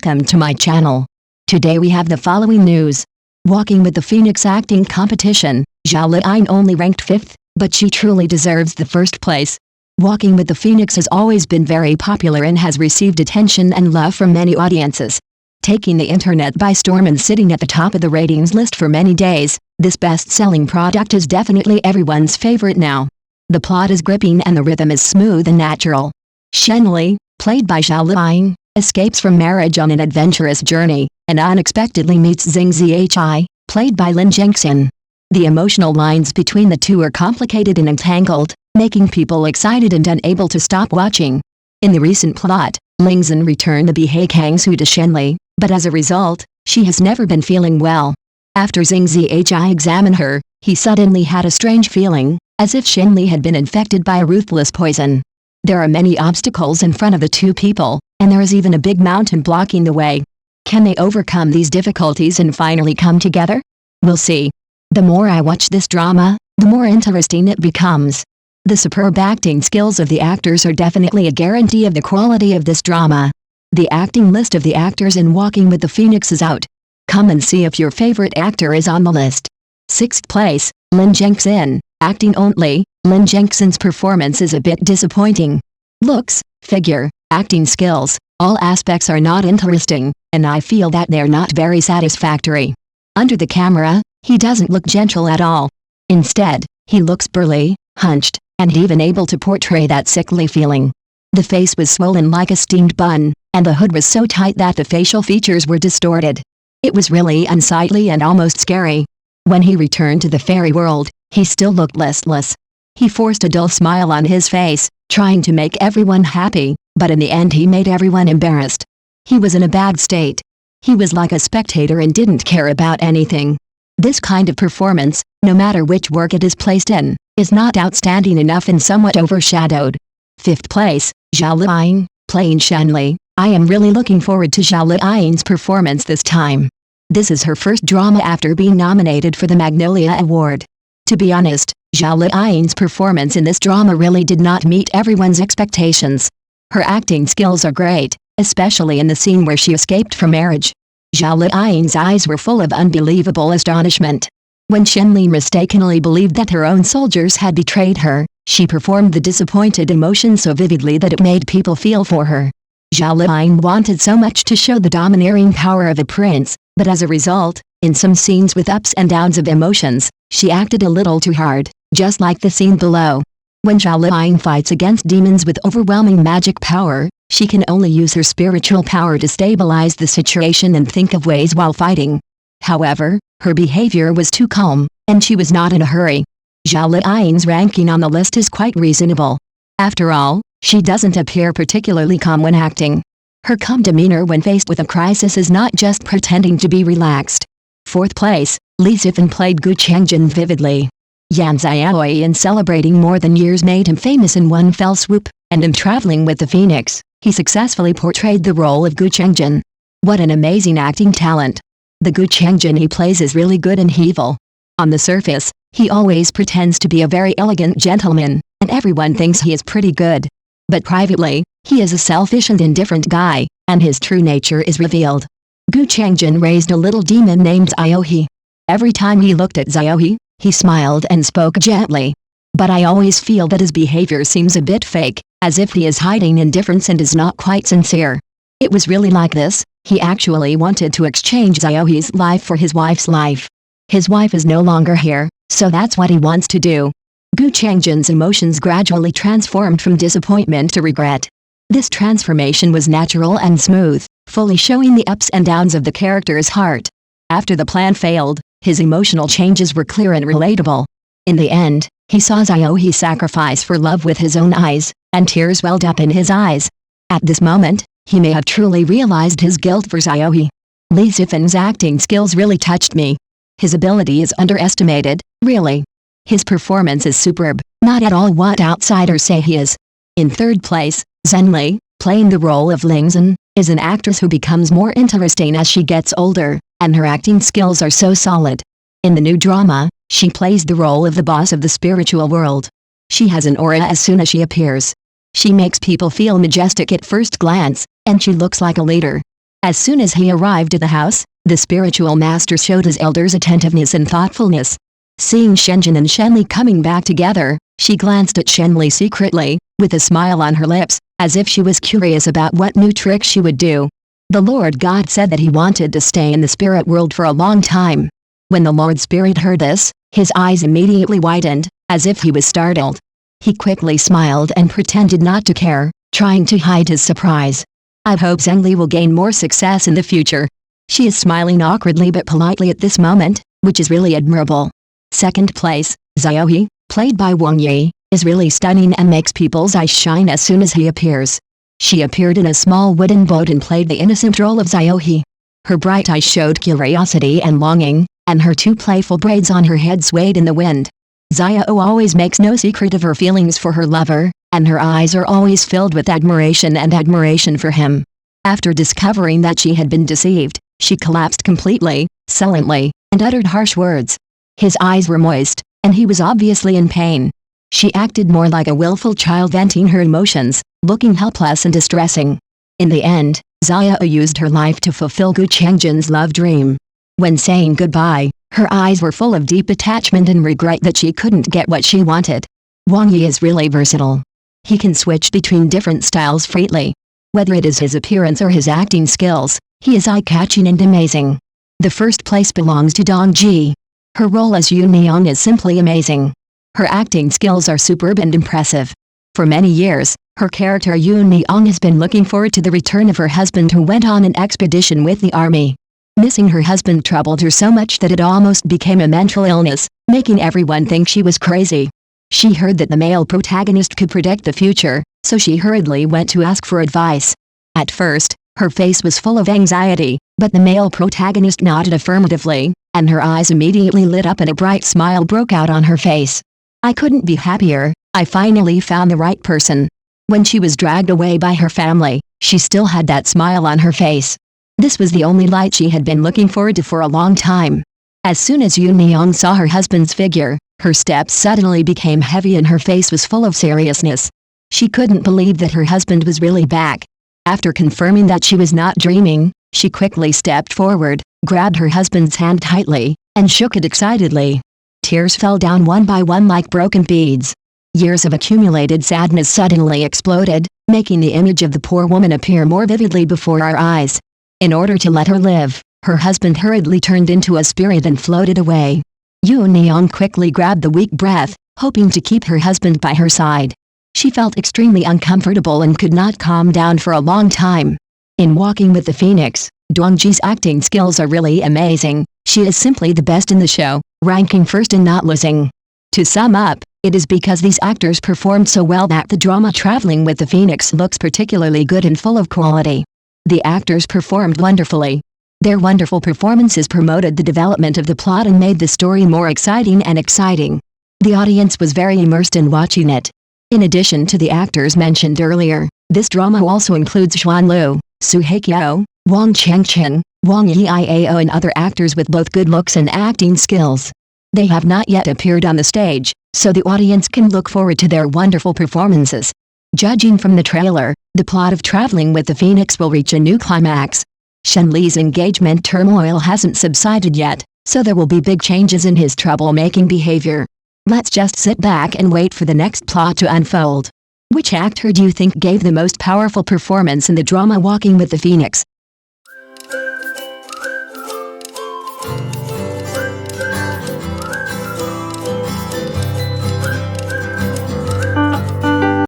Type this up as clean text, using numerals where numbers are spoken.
Welcome to my channel. Today we have the following news. Walking with the Phoenix acting competition, Zhao Liying only ranked 5th, but she truly deserves the first place. Walking with the Phoenix has always been very popular and has received attention and love from many audiences. Taking the internet by storm and sitting at the top of the ratings list for many days, this best-selling product is definitely everyone's favorite now. The plot is gripping and the rhythm is smooth and natural. Shenli, played by Zhao Liying, escapes from marriage on an adventurous journey, and unexpectedly meets Zhao, played by Lin Zhengxin. The emotional lines between the two are complicated and entangled, making people excited and unable to stop watching. In the recent plot, Lingxin returned the Bihai Kangsu to Shenli, but as a result, she has never been feeling well. After Zhao examined her, he suddenly had a strange feeling, as if Shenli had been infected by a ruthless poison. There are many obstacles in front of the two people, and there is even a big mountain blocking the way. Can they overcome these difficulties and finally come together? We'll see. The more I watch this drama, the more interesting it becomes. The superb acting skills of the actors are definitely a guarantee of the quality of this drama. The acting list of the actors in Walking with the Phoenix is out. Come and see if your favorite actor is on the list. 6th place, Lin Zhengxin, acting only. Lin Zhengxin's performance is a bit disappointing. Looks, figure, acting skills, all aspects are not interesting, and I feel that they're not very satisfactory. Under the camera, he doesn't look gentle at all. Instead, he looks burly, hunched, and even able to portray that sickly feeling. The face was swollen like a steamed bun, and the hood was so tight that the facial features were distorted. It was really unsightly and almost scary. When he returned to the fairy world, he still looked listless. He forced a dull smile on his face, trying to make everyone happy, but in the end he made everyone embarrassed. He was in a bad state. He was like a spectator and didn't care about anything. This kind of performance, no matter which work it is placed in, is not outstanding enough and somewhat overshadowed. 5th place, Zhao Liying, playing Shenli. I am really looking forward to Zhao Liying's performance this time. This is her first drama after being nominated for the Magnolia Award. To be honest, Zhao Liying's performance in this drama really did not meet everyone's expectations. Her acting skills are great, especially in the scene where she escaped from marriage. Zhao Liying's eyes were full of unbelievable astonishment. When Shenli mistakenly believed that her own soldiers had betrayed her, she performed the disappointed emotion so vividly that it made people feel for her. Zhao Liying wanted so much to show the domineering power of a prince, but as a result, in some scenes with ups and downs of emotions, she acted a little too hard, just like the scene below. When Zhao Liying fights against demons with overwhelming magic power, she can only use her spiritual power to stabilize the situation and think of ways while fighting. However, her behavior was too calm, and she was not in a hurry. Zhao Liying's ranking on the list is quite reasonable. After all, she doesn't appear particularly calm when acting. Her calm demeanor when faced with a crisis is not just pretending to be relaxed. 4th place, Li Zifan played Gu Changjin vividly. Yan Xiaoyi in celebrating more than years made him famous in one fell swoop, and in Traveling with the Phoenix, he successfully portrayed the role of Gu Changjin. What an amazing acting talent. The Gu Changjin he plays is really good and evil. On the surface, he always pretends to be a very elegant gentleman, and everyone thinks he is pretty good. But privately, he is a selfish and indifferent guy, and his true nature is revealed. Gu Changjin raised a little demon named Zhao. Every time he looked at Zhao, he smiled and spoke gently. But I always feel that his behavior seems a bit fake, as if he is hiding indifference and is not quite sincere. It was really like this, he actually wanted to exchange Zhao's life for his wife's life. His wife is no longer here, so that's what he wants to do. Gu Changjin's emotions gradually transformed from disappointment to regret. This transformation was natural and smooth, fully showing the ups and downs of the character's heart. After the plan failed, his emotional changes were clear and relatable. In the end, he saw Zhao sacrifice for love with his own eyes, and tears welled up in his eyes. At this moment, he may have truly realized his guilt for Zhao. Li Zifan's acting skills really touched me. His ability is underestimated, really. His performance is superb, not at all what outsiders say he is. In 3rd place, Zhenli, playing the role of Lingxin, is an actress who becomes more interesting as she gets older, and her acting skills are so solid. In the new drama, she plays the role of the boss of the spiritual world. She has an aura as soon as she appears. She makes people feel majestic at first glance, and she looks like a leader. As soon as he arrived at the house, the spiritual master showed his elders attentiveness and thoughtfulness. Seeing Shenjin and Shenli coming back together, she glanced at Shenli secretly, with a smile on her lips, as if she was curious about what new trick she would do. The Lord God said that he wanted to stay in the spirit world for a long time. When the Lord Spirit heard this, his eyes immediately widened, as if he was startled. He quickly smiled and pretended not to care, trying to hide his surprise. I hope Zhengli will gain more success in the future. She is smiling awkwardly but politely at this moment, which is really admirable. Second place, Zhao He, played by Wang Yi, is really stunning and makes people's eyes shine as soon as he appears. She appeared in a small wooden boat and played the innocent role of Zhao He. Her bright eyes showed curiosity and longing, and her two playful braids on her head swayed in the wind. Zhao always makes no secret of her feelings for her lover, and her eyes are always filled with admiration for him. After discovering that she had been deceived, she collapsed completely, silently, and uttered harsh words. His eyes were moist, and he was obviously in pain. She acted more like a willful child venting her emotions, looking helpless and distressing. In the end, Zhao used her life to fulfill Gu Chengjin's love dream. When saying goodbye, her eyes were full of deep attachment and regret that she couldn't get what she wanted. Wang Yi is really versatile. He can switch between different styles freely. Whether it is his appearance or his acting skills, he is eye-catching and amazing. The first place belongs to Dong Ji. Her role as Yu Niang is simply amazing. Her acting skills are superb and impressive. For many years, her character Yu Niang has been looking forward to the return of her husband who went on an expedition with the army. Missing her husband troubled her so much that it almost became a mental illness, making everyone think she was crazy. She heard that the male protagonist could predict the future, so she hurriedly went to ask for advice. At first, her face was full of anxiety, but the male protagonist nodded affirmatively, and her eyes immediately lit up and a bright smile broke out on her face. I couldn't be happier, I finally found the right person. When she was dragged away by her family, she still had that smile on her face. This was the only light she had been looking forward to for a long time. As soon as Yu Niang saw her husband's figure, her steps suddenly became heavy and her face was full of seriousness. She couldn't believe that her husband was really back. After confirming that she was not dreaming, she quickly stepped forward, grabbed her husband's hand tightly, and shook it excitedly. Tears fell down one by one like broken beads. Years of accumulated sadness suddenly exploded, making the image of the poor woman appear more vividly before our eyes. In order to let her live, her husband hurriedly turned into a spirit and floated away. Yu Niang quickly grabbed the weak breath, hoping to keep her husband by her side. She felt extremely uncomfortable and could not calm down for a long time. In Walking with the Phoenix, Dongji's acting skills are really amazing. She is simply the best in the show, ranking first and not losing. To sum up, it is because these actors performed so well that the drama Traveling with the Phoenix looks particularly good and full of quality. The actors performed wonderfully. Their wonderful performances promoted the development of the plot and made the story more exciting and exciting. The audience was very immersed in watching it. In addition to the actors mentioned earlier, this drama also includes Xuan Lu, Su Haiqiao, Wang Chengqing, Wang Yiao and other actors with both good looks and acting skills. They have not yet appeared on the stage, so the audience can look forward to their wonderful performances. Judging from the trailer, the plot of Traveling with the Phoenix will reach a new climax. Shenli's engagement turmoil hasn't subsided yet, so there will be big changes in his troublemaking behavior. Let's just sit back and wait for the next plot to unfold. Which actor do you think gave the most powerful performance in the drama Walking with the Phoenix?